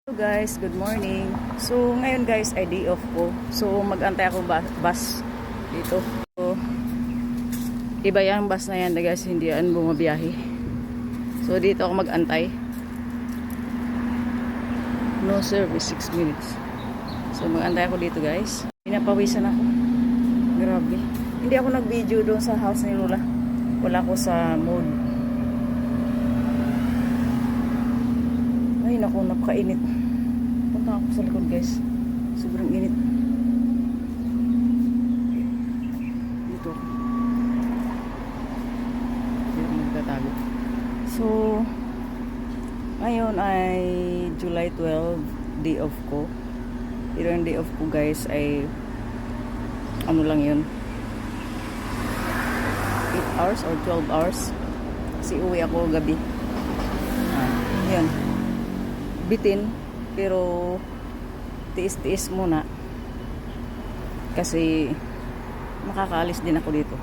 Hello guys, good morning. So ngayon guys ay day off ko. So mag-antay ako bus dito. So iba yung bus na yan guys, hindi yan bumabiyahe. So dito ako mag-antay. No service, 6 minutes. So mag-antay ako dito guys. Pinapawisan ako. Grabe. Hindi ako nag-video doon sa house ni Lola. Wala ko sa mode. Ay naku, napakainit. Punta ako sa likod guys. Sobrang init. Dito. Dito magtatago. So, ngayon ay July 12, day off ko. Pero yung day off ko guys ay ano lang yun, 8 hours or 12 hours. Kasi uwi ako gabi. Yun. Bitin, pero tiis-tiis muna kasi makakaalis din ako dito.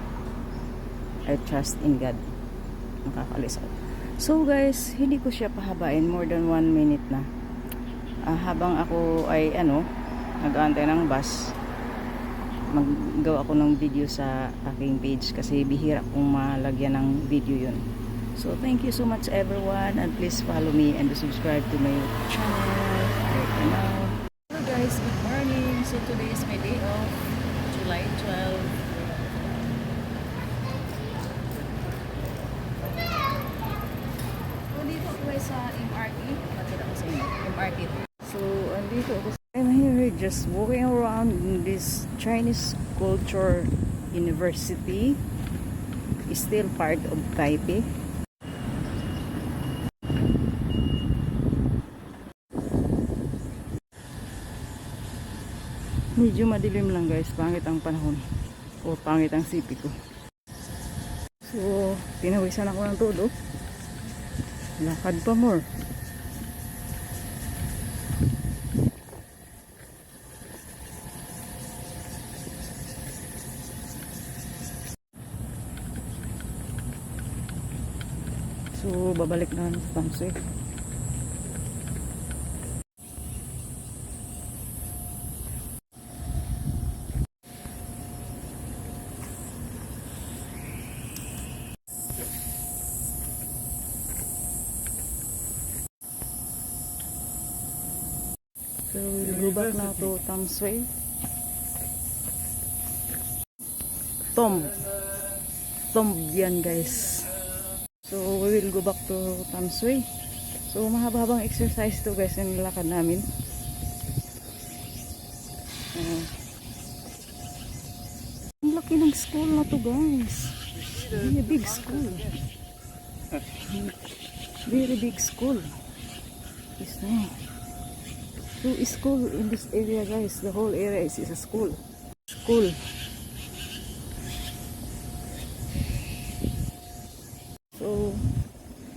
I trust in God, makakaalis ako. So guys, hindi ko siya pahabain, more than 1 minute na. Habang ako ay nag-aantay ng bus, maggawa ako ng video sa aking page kasi bihira kong malagyan ng video yun. So thank you so much everyone, and please follow me and subscribe to my channel right now. Hello guys, good morning. So today is my day off, July 12. So dito ako sa MRT. Matira ko sa inyo, MRT. So andito ako. I'm here just walking around in this Chinese Culture University. It's still part of Taipei. Medyo madilim lang guys, pangit ang panahon o pangit ang sipi ko. So tinawisan ako ng todo, lakad pa more. So babalik na sa Tamsui. So we'll go back now to Tamsui. Tomb yan guys. So we will go back to Tamsui. So mahaba-habang exercise to guys yung nilakad namin. Ang laki ng school na to guys. Very big school. Very big school. It's nice. So school in this area guys, the whole area is a school. So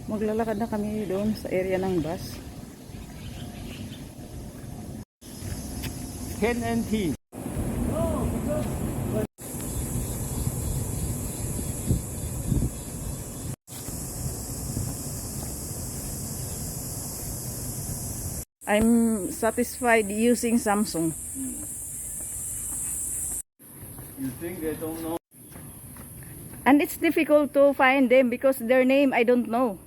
maglalakad na kami doon sa area ng bus. Ken and T. I'm satisfied using Samsung. You think they don't know? And it's difficult to find them because their name I don't know.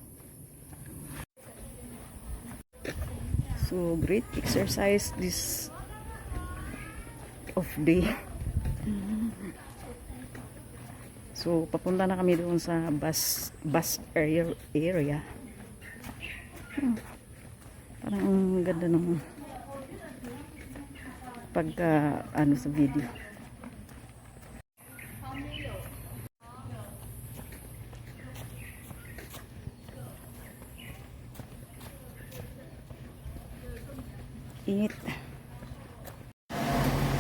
So great exercise this off day. So papunta na kami doon sa bus area. Parang ang ganda ng pagka sa video. Init.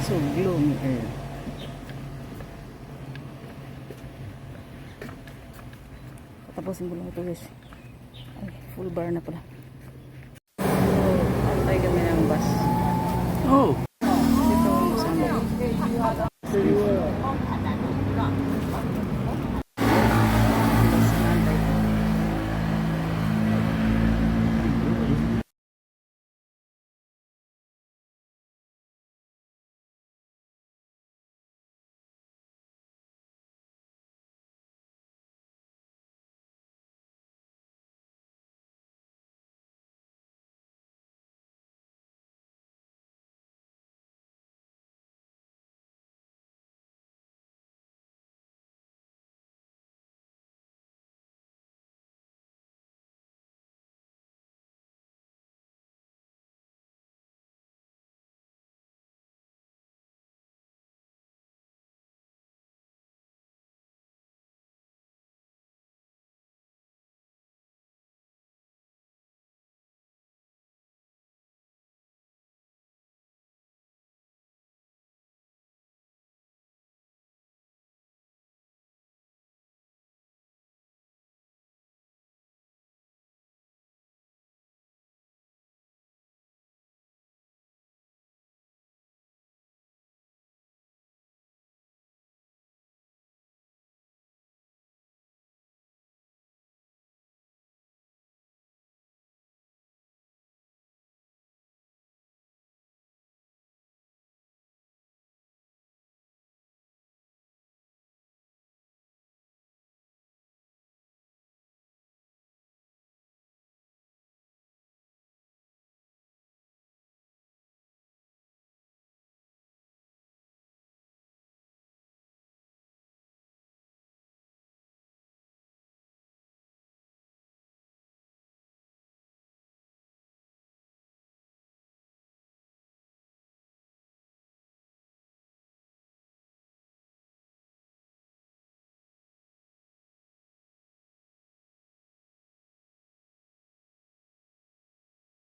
So gloomy air. Tapusin ko lang ito guys. Ay, full bar na pala. Antay kami ng bus. Oh.